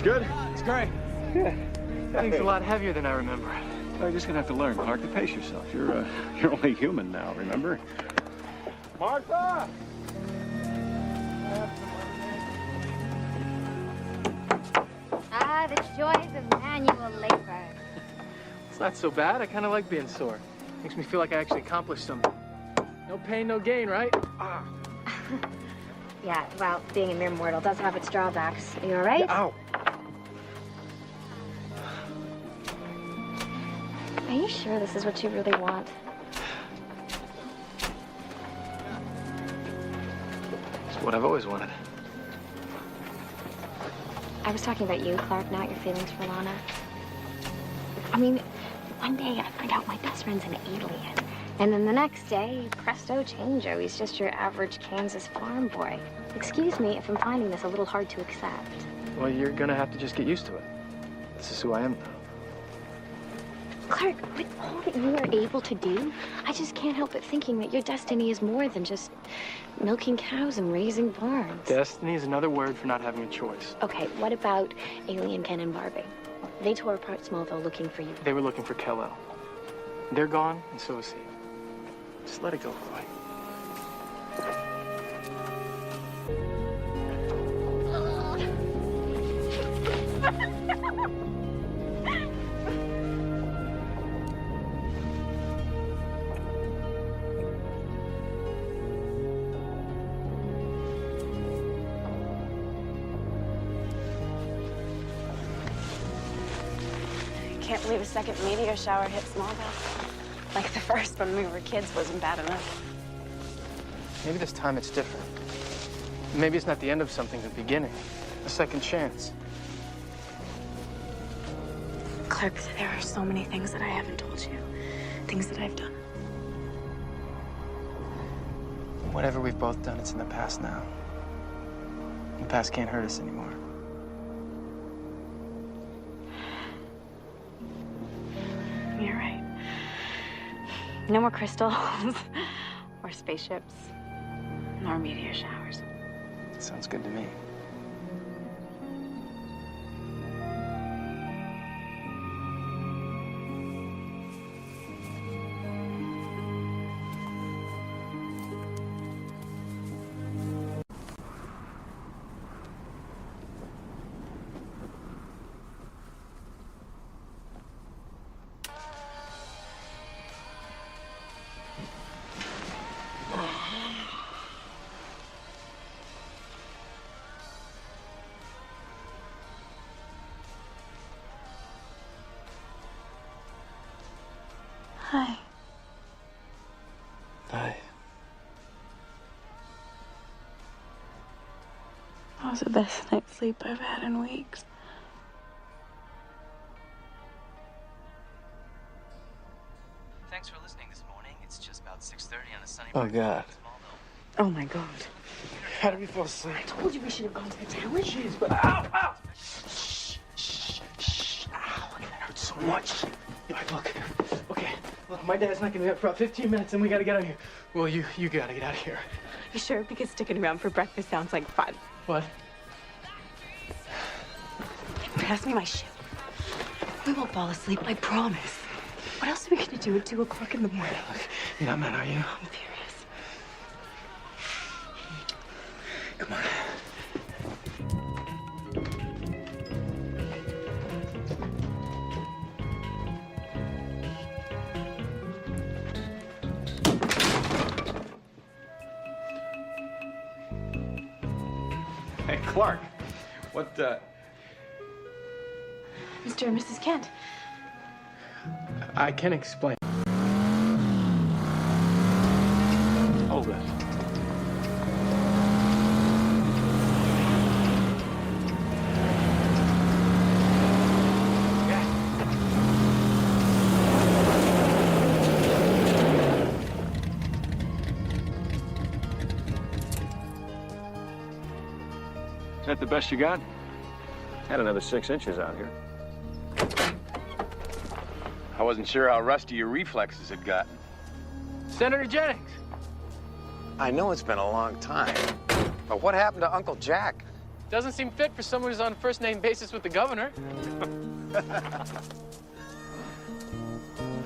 good? It's great. Good. Thing's a lot heavier than I remember. Well, you're just gonna have to learn, Clark, to pace yourself. You're only human now, remember? Martha! Ah, the joys of manual labor. It's not so bad. I kind of like being sore. Makes me feel like I actually accomplished something. No pain, no gain, right? Ah. Yeah, well, being a mere mortal does have its drawbacks. Are you all right? Ow. Are you sure this is what you really want? It's what I've always wanted. I was talking about you, Clark, not your feelings for Lana. I mean, one day I find out my best friend's an alien. And then the next day, presto changeo, he's just your average Kansas farm boy. Excuse me if I'm finding this a little hard to accept. Well, you're gonna have to just get used to it. This is who I am now. Clark, with all that you are able to do, I just can't help but thinking that your destiny is more than just milking cows and raising barns. Destiny is another word for not having a choice. Okay, what about Alien Ken and Barbie? They tore apart Smallville looking for you. They were looking for Kal-El. They're gone, and so is he. Just let it go, Roy. Can't believe a second meteor shower hit Smallville. Like the first when we were kids wasn't bad enough. Maybe this time it's different. Maybe it's not the end of something, the beginning. A second chance. Clark, there are so many things that I haven't told you. Things that I've done. Whatever we've both done, it's in the past now. The past can't hurt us anymore. You're right. No more crystals, or spaceships, nor meteor showers. Sounds good to me. Hi. Hi. That was the best night's sleep I've had in weeks. Thanks for listening this morning. It's just about 6:30 on a sunny Oh, morning God. in Smallville. Oh my God. How did we fall asleep? I told you we should have gone to the tower. Jeez, but ow, ow! Shh, shh, shh, ow, that hurts so much. All right, look, my dad's not gonna be up for about 15 minutes and we gotta get out of here. Well, you gotta get out of here. You sure? Because sticking around for breakfast sounds like fun. What? Pass me my shoe. We won't fall asleep, I promise. What else are we gonna do at 2 o'clock in the morning? Look, you're not mad, are you? I'm furious. Come on. Hey, Clark. What, Mr. and Mrs. Kent. I can explain. Hold it. is that the best you got? Had another 6 inches out here. I wasn't sure how rusty your reflexes had gotten. Senator Jennings. I know it's been a long time, but what happened to Uncle Jack? Doesn't seem fit for someone who's on first-name basis with the governor.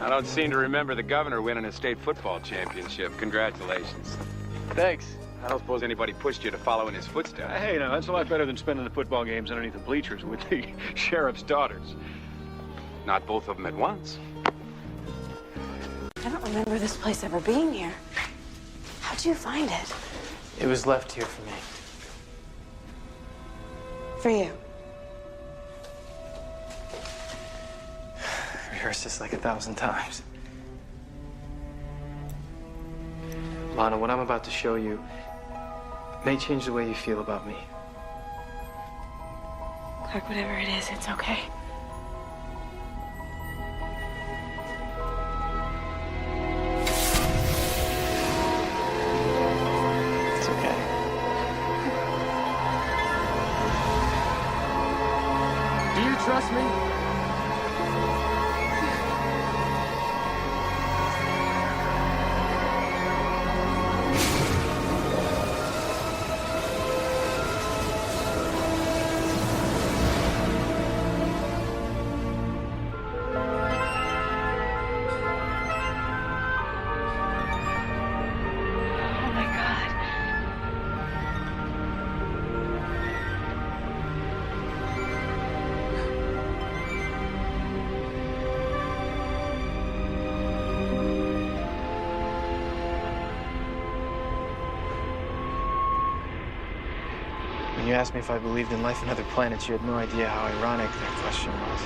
I don't seem to remember the governor winning a state football championship. Congratulations. Thanks. I don't suppose anybody pushed you to follow in his footsteps. Hey, now, that's a lot better than spending the football games underneath the bleachers with the sheriff's daughters. Not both of them at once. I don't remember this place ever being here. How'd you find it? It was left here for me. For you. Rehearsed this like 1,000 times. Lana, what I'm about to show you may change the way you feel about me. Clark, whatever it is, it's okay. It's okay. Do you trust me? Oh my God. When you asked me if I believed in life on other planets, you had no idea how ironic that question was.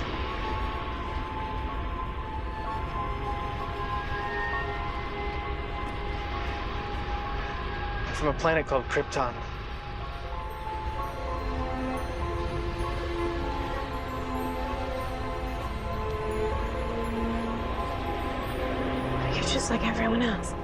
I'm from a planet called Krypton. You're just like everyone else.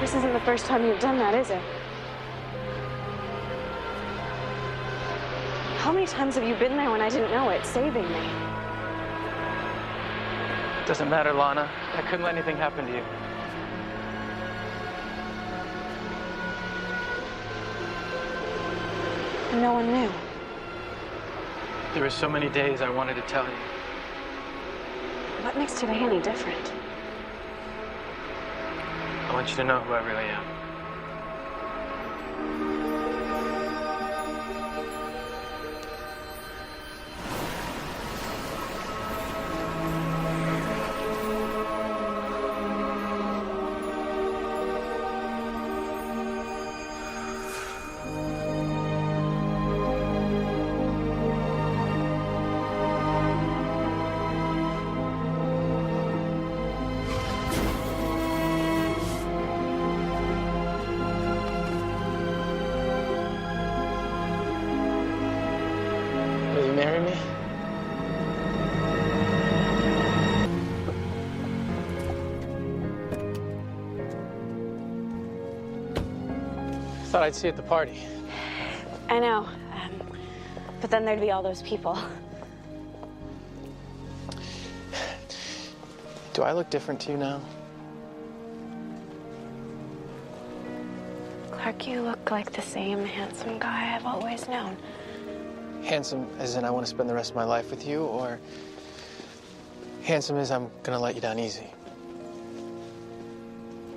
This isn't the first time you've done that, is it? How many times have you been there when I didn't know it, saving me? Doesn't matter, Lana. I couldn't let anything happen to you. And no one knew. There were so many days I wanted to tell you. What makes today any different? I want you to know who I really am. Will you marry me? Thought I'd see you at the party. I know. But then there'd be all those people. Do I look different to you now? Clark, you look like the same handsome guy I've always known. Handsome as in I want to spend the rest of my life with you, or handsome as I'm gonna let you down easy?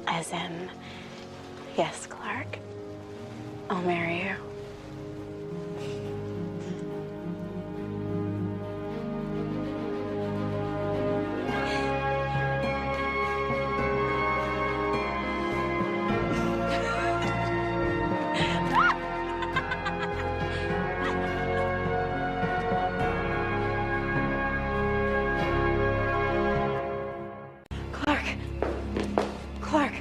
As in, yes, Clark, I'll marry you. Clark. Clark.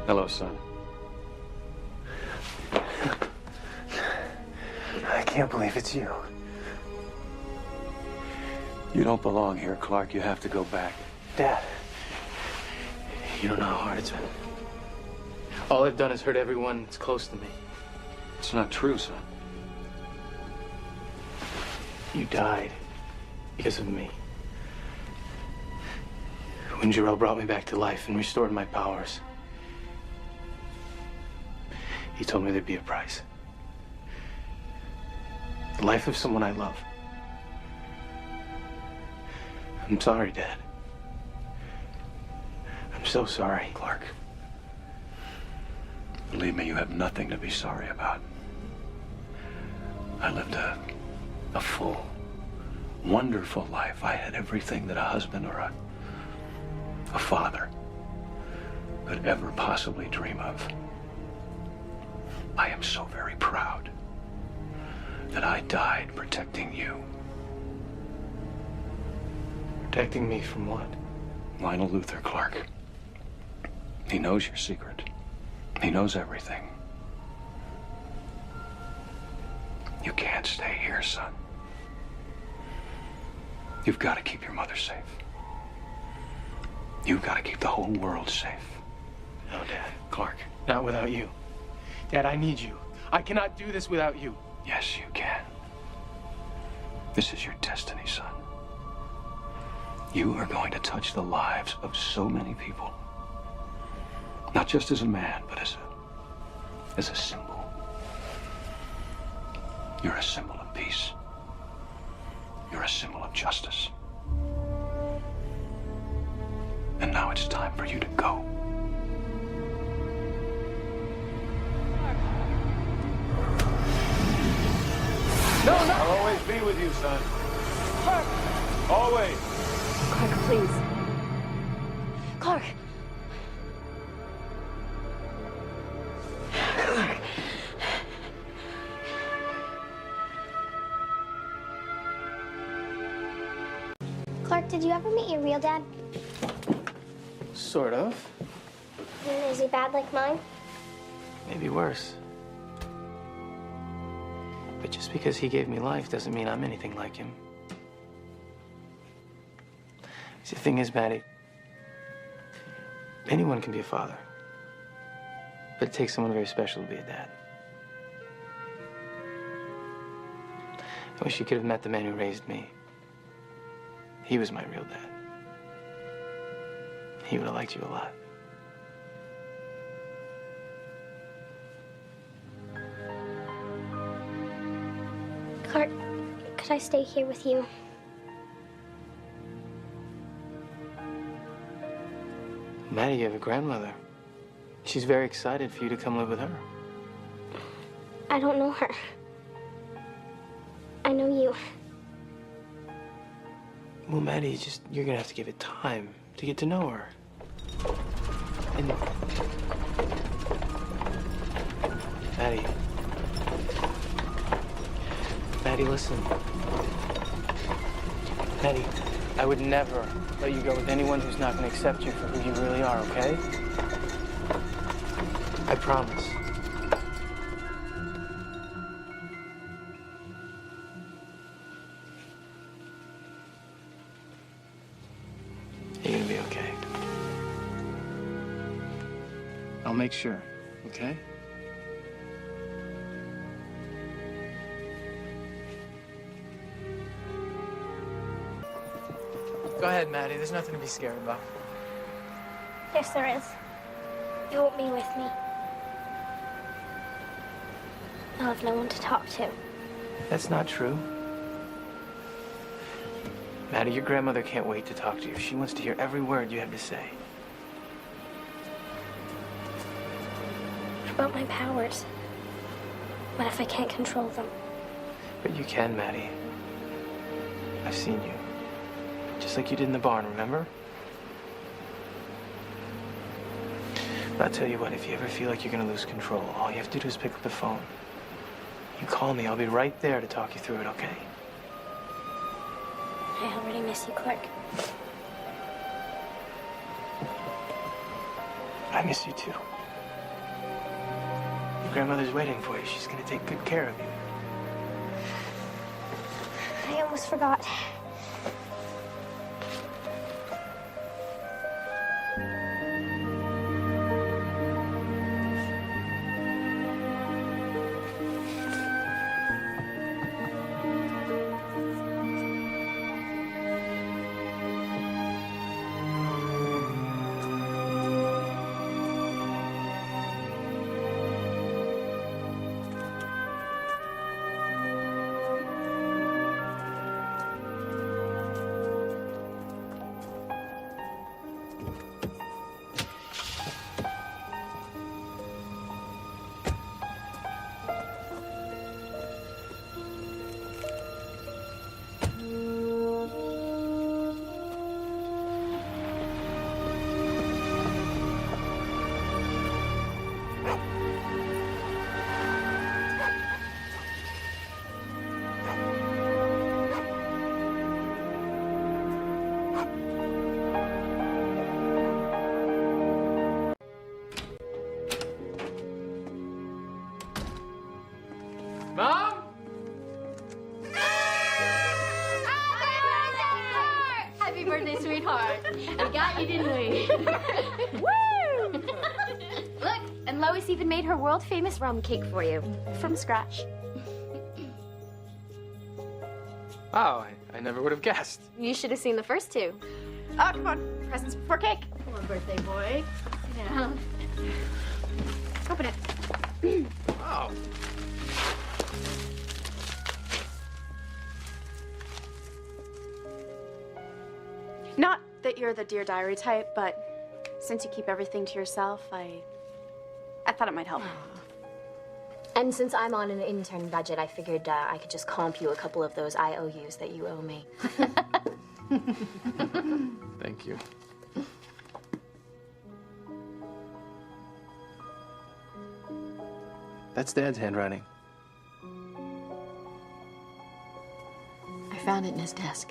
Hello, son. I can't believe it's you. You don't belong here, Clark. You have to go back. Dad, you don't know how hard it's been. All I've done is hurt everyone that's close to me. It's not true, son. You died because of me. When Jarrell brought me back to life and restored my powers, he told me there'd be a price. The life of someone I love. I'm sorry, Dad. I'm so sorry. Clark, believe me, you have nothing to be sorry about. I lived a full, wonderful life. I had everything that a husband or a father could ever possibly dream of. I am so very proud that I died protecting you. Protecting me from what? Lionel Luther, Clark. He knows your secret. He knows everything. You can't stay here, son. You've got to keep your mother safe. You've got to keep the whole world safe. No, Dad. Clark, not without you. Dad, I need you. I cannot do this without you. Yes, you can. This is your destiny, son. You are going to touch the lives of so many people. Not just as a man, but as a symbol. You're a symbol of peace. You're a symbol of justice. And now it's time for you to go. No! I'll always be with you, son. Clark! Always. Clark, please. Clark. Clark. Clark, did you ever meet your real dad? Sort of. Is he bad like mine? Maybe worse. But just because he gave me life doesn't mean I'm anything like him. See, the thing is, Maddie, anyone can be a father. But it takes someone very special to be a dad. I wish you could have met the man who raised me. He was my real dad. He would have liked you a lot. Clark, could I stay here with you? Maddie, you have a grandmother. She's very excited for you to come live with her. I don't know her. I know you. Well, Maddie, you're gonna have to give it time to get to know her. And Maddie. Maddie, listen. Maddie, I would never let you go with anyone who's not gonna accept you for who you really are, okay? I promise. You're gonna be okay. I'll make sure, okay? Go ahead, Maddie. There's nothing to be scared about. Yes, there is. You won't be with me. I'll have no one to talk to. That's not true. Maddie, your grandmother can't wait to talk to you. She wants to hear every word you have to say. What about my powers? What if I can't control them? But you can, Maddie. I've seen you. Just like you did in the barn, remember? But I'll tell you what, if you ever feel like you're gonna lose control, all you have to do is pick up the phone. You call me, I'll be right there to talk you through it, okay? I already miss you, Clark. I miss you too. Grandmother's waiting for you. She's gonna take good care of you. I almost forgot. Mom? Happy birthday, sweetheart. We got you, didn't we? Woo! Look, and Lois even made her world-famous rum cake for you. From scratch. Wow, I never would have guessed. You should have seen the first two. Oh, come on. Presents before cake. Come on, birthday boy. Sit down. Open it. Wow. Not that you're the Dear Diary type, but since you keep everything to yourself, I thought it might help. And since I'm on an intern budget, I figured I could just comp you a couple of those IOUs that you owe me. Thank you. That's Dad's handwriting. I found it in his desk.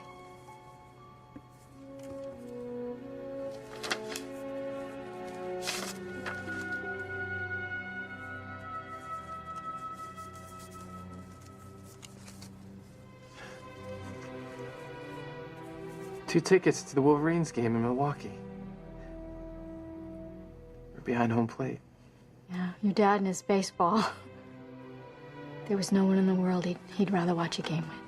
Two tickets to the Wolverines game in Milwaukee. We're behind home plate. Yeah, your dad and his baseball. There was no one in the world he'd rather watch a game with.